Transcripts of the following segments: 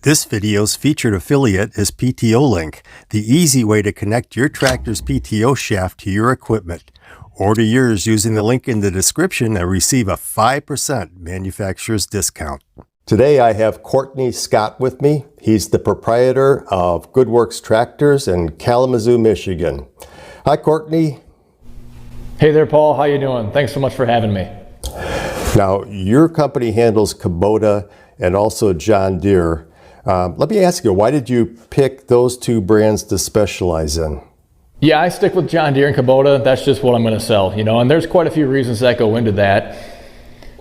This video's featured affiliate is PTO Link, the easy way to connect your tractor's PTO shaft to your equipment. Order yours using the link in the description and receive a 5% manufacturer's discount. Today I have Courtney Scott with me. He's the proprietor of Tractors in Kalamazoo, Michigan. Hi, Courtney. Hey there, Paul. How you doing? Thanks so much for having me. Now, your company handles Kubota and also John Deere. Let me ask you, why did you pick those two brands to specialize in? Yeah, I stick with John Deere and Kubota. That's just what I'm going to sell, and there's quite a few reasons that go into that.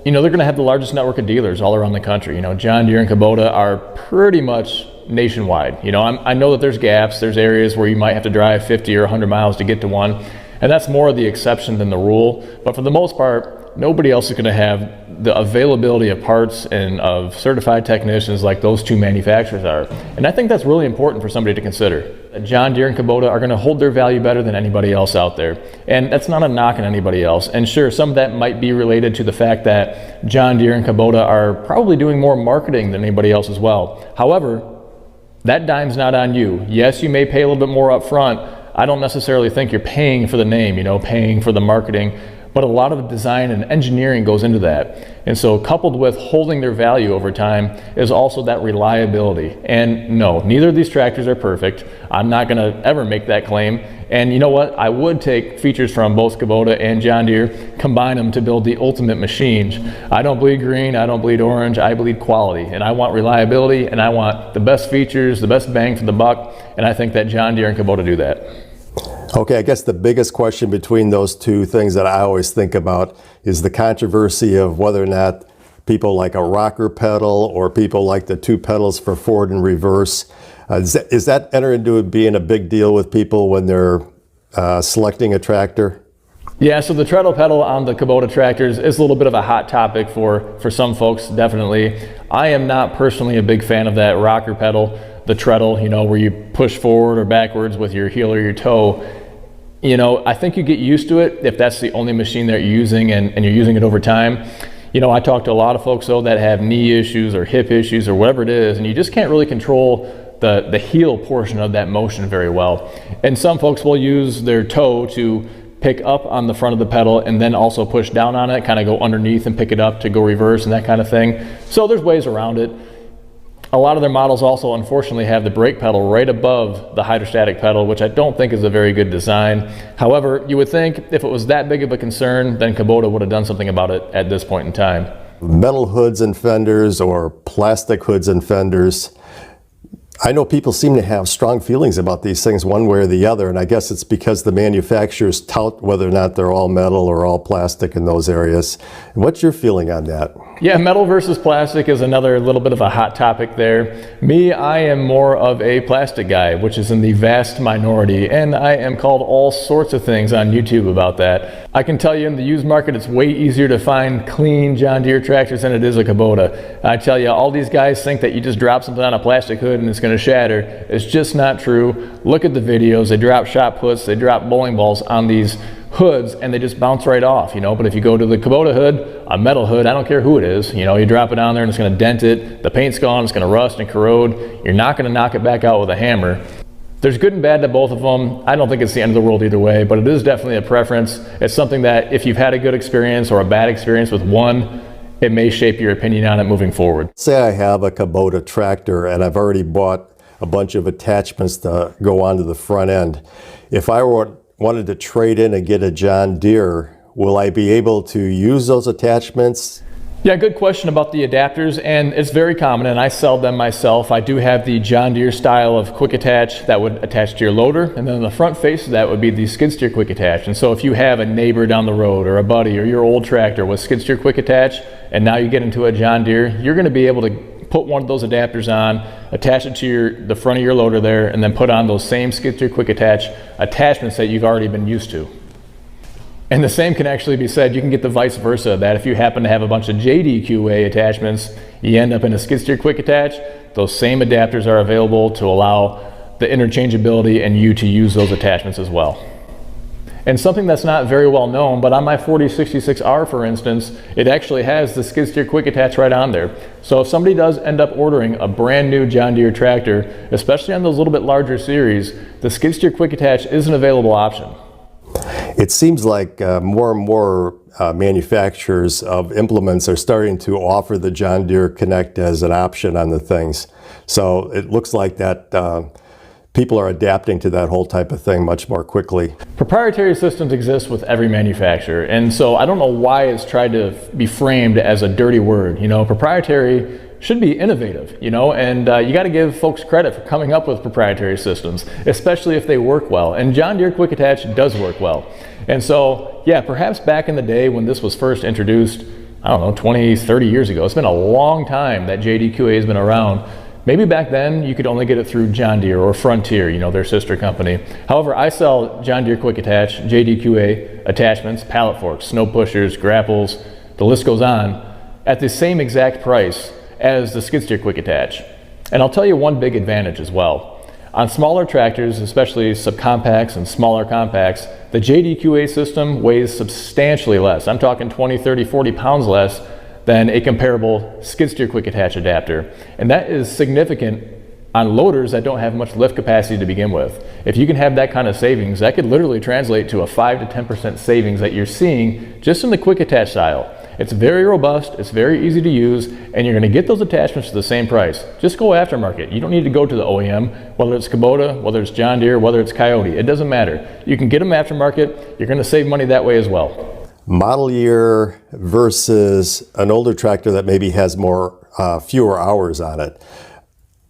They're going to have the largest network of dealers all around the country. John Deere and Kubota are pretty much nationwide. I know that there's gaps, there's areas where you might have to drive 50 or 100 miles to get to one, and that's more the exception than the rule. But for the most part, nobody else is going to have the availability of parts and of certified technicians like those two manufacturers are. And I think that's really important for somebody to consider. John Deere and Kubota are going to hold their value better than anybody else out there. And that's not a knock on anybody else. And sure, some of that might be related to the fact that John Deere and Kubota are probably doing more marketing than anybody else as well. However, that dime's not on you. Yes, you may pay a little bit more up front. I don't necessarily think you're paying for the name, paying for the marketing. But a lot of the design and engineering goes into that. And so coupled with holding their value over time is also that reliability. And no, neither of these tractors are perfect. I'm not gonna ever make that claim. And you know what? I would take features from both Kubota and John Deere, combine them to build the ultimate machines. I don't bleed green, I don't bleed orange, I bleed quality. And I want reliability, and I want the best features, the best bang for the buck. And I think that John Deere and Kubota do that. Okay, I guess the biggest question between those two things that I always think about is the controversy of whether or not people like a rocker pedal or people like the two pedals for forward and reverse. Is that enter into being a big deal with people when they're selecting a tractor? Yeah, so the treadle pedal on the Kubota tractors is a little bit of a hot topic for some folks, definitely. I am not personally a big fan of that rocker pedal, the treadle, where you push forward or backwards with your heel or your toe. I think you get used to it if that's the only machine that you're using and you're using it over time. I talk to a lot of folks though that have knee issues or hip issues or whatever it is, and you just can't really control the heel portion of that motion very well. And some folks will use their toe to pick up on the front of the pedal and then also push down on it, kind of go underneath and pick it up to go reverse and that kind of thing. So there's ways around it. A lot of their models also unfortunately have the brake pedal right above the hydrostatic pedal, which I don't think is a very good design. However, you would think if it was that big of a concern, then Kubota would have done something about it at this point in time. Metal hoods and fenders or plastic hoods and fenders. I know people seem to have strong feelings about these things one way or the other, and I guess it's because the manufacturers tout whether or not they're all metal or all plastic in those areas. What's your feeling on that? Yeah, metal versus plastic is another little bit of a hot topic there. Me, I am more of a plastic guy, which is in the vast minority, and I am called all sorts of things on YouTube about that. I can tell you in the used market, it's way easier to find clean John Deere tractors than it is a Kubota. I tell you, all these guys think that you just drop something on a plastic hood and it's going to shatter. It's just not true. Look at the videos. They drop shot puts, they drop bowling balls on these hoods and they just bounce right off, But if you go to the Kubota hood, a metal hood, I don't care who it is, you drop it on there and it's going to dent it, the paint's gone, it's going to rust and corrode. You're not going to knock it back out with a hammer. There's good and bad to both of them. I don't think it's the end of the world either way, but it is definitely a preference. It's something that if you've had a good experience or a bad experience with one, it may shape your opinion on it moving forward. Say I have a Kubota tractor and I've already bought a bunch of attachments to go onto the front end. If I wanted to trade in and get a John Deere, will I be able to use those attachments? Yeah, good question about the adapters, and it's very common, and I sell them myself. I do have the John Deere style of quick attach that would attach to your loader, and then the front face of that would be the skid steer quick attach. And so if you have a neighbor down the road or a buddy or your old tractor with skid steer quick attach, and now you get into a John Deere, you're going to be able to put one of those adapters on, attach it to the front of your loader there, and then put on those same skid steer quick attach attachments that you've already been used to. And the same can actually be said, you can get the vice versa, that if you happen to have a bunch of JDQA attachments, you end up in a skid steer quick attach, those same adapters are available to allow the interchangeability and you to use those attachments as well. And something that's not very well known, but on my 4066R, for instance, it actually has the skid steer quick attach right on there. So if somebody does end up ordering a brand new John Deere tractor, especially on those little bit larger series, the skid steer quick attach is an available option. It seems like more and more manufacturers of implements are starting to offer the John Deere Connect as an option on the things. So it looks like that people are adapting to that whole type of thing much more quickly. Proprietary systems exist with every manufacturer, and so I don't know why it's tried to be framed as a dirty word. You know, proprietary should be innovative, you know, and you got to give folks credit for coming up with proprietary systems, especially if they work well. And John Deere Quick Attach does work well. And so, yeah, perhaps back in the day when this was first introduced, I don't know, 20, 30 years ago, it's been a long time that JDQA has been around. Maybe back then you could only get it through John Deere or Frontier, you know, their sister company. However, I sell John Deere Quick Attach, JDQA attachments, pallet forks, snow pushers, grapples, the list goes on, at the same exact price as the skid steer quick attach. And I'll tell you one big advantage as well. On smaller tractors, especially subcompacts and smaller compacts, the JDQA system weighs substantially less. I'm talking 20, 30, 40 pounds less than a comparable skid steer quick attach adapter. And that is significant on loaders that don't have much lift capacity to begin with. If you can have that kind of savings, that could literally translate to a 5 to 10% savings that you're seeing just in the quick attach style. It's very robust, it's very easy to use, and you're going to get those attachments for the same price. Just go aftermarket. You don't need to go to the OEM, whether it's Kubota, whether it's John Deere, whether it's Coyote. It doesn't matter. You can get them aftermarket. You're going to save money that way as well. Model year versus an older tractor that maybe has fewer hours on it.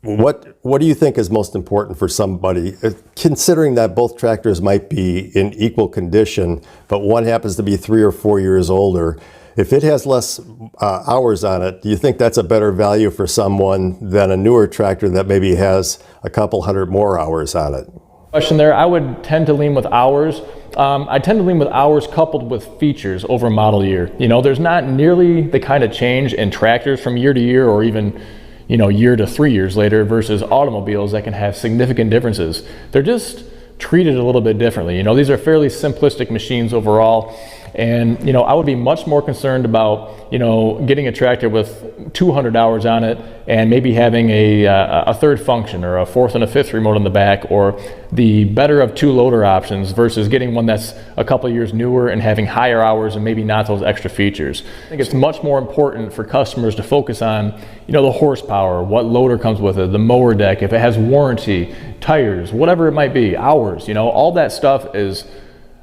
What do you think is most important for somebody, considering that both tractors might be in equal condition, but one happens to be 3 or 4 years older? If it has less hours on it, do you think that's a better value for someone than a newer tractor that maybe has a couple hundred more hours on it? Question there, I would tend to lean with hours. I tend to lean with hours coupled with features over model year. You know, there's not nearly the kind of change in tractors from year to year or even, you know, year to 3 years later versus automobiles that can have significant differences. They're just treated a little bit differently. You know, these are fairly simplistic machines overall. And, you know, I would be much more concerned about, you know, getting a tractor with 200 hours on it and maybe having a third function or a fourth and a fifth remote on the back, or the better of two loader options versus getting one that's a couple of years newer and having higher hours and maybe not those extra features. I think it's much more important for customers to focus on, you know, the horsepower, what loader comes with it, the mower deck, if it has warranty, tires, whatever it might be, hours, you know, all that stuff is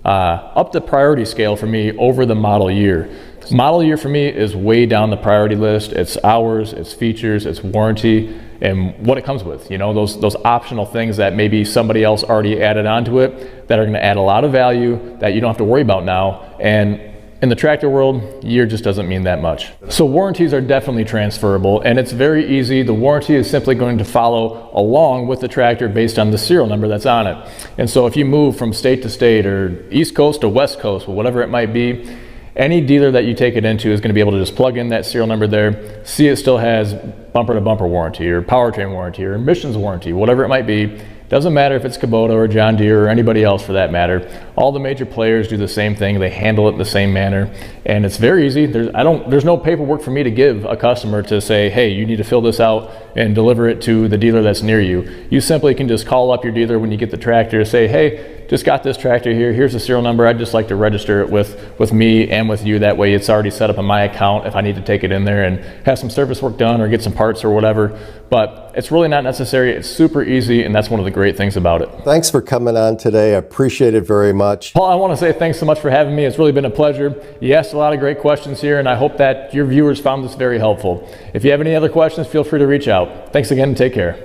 up the priority scale for me over the model year. Model year for me is way down the priority list. It's hours, it's features, it's warranty, and what it comes with. You know, those optional things that maybe somebody else already added onto it that are going to add a lot of value that you don't have to worry about now. And in the tractor world, year just doesn't mean that much. So warranties are definitely transferable, and it's very easy. The warranty is simply going to follow along with the tractor based on the serial number that's on it. And so if you move from state to state or East Coast to West Coast, or whatever it might be, any dealer that you take it into is going to be able to just plug in that serial number there, see it still has bumper to bumper warranty or powertrain warranty or emissions warranty, whatever it might be. Doesn't matter if it's Kubota or John Deere or anybody else for that matter. All the major players do the same thing. They handle it in the same manner, and it's very easy. There's no paperwork for me to give a customer to say, hey, you need to fill this out and deliver it to the dealer that's near you. You simply can just call up your dealer when you get the tractor, say, hey, just got this tractor here. Here's the serial number. I'd just like to register it with me and with you. That way it's already set up on my account if I need to take it in there and have some service work done or get some parts or whatever. But it's really not necessary. It's super easy, and that's one of the great things about it. Thanks for coming on today. I appreciate it very much. Paul, I want to say thanks so much for having me. It's really been a pleasure. You asked a lot of great questions here, and I hope that your viewers found this very helpful. If you have any other questions, feel free to reach out. Thanks again, and take care.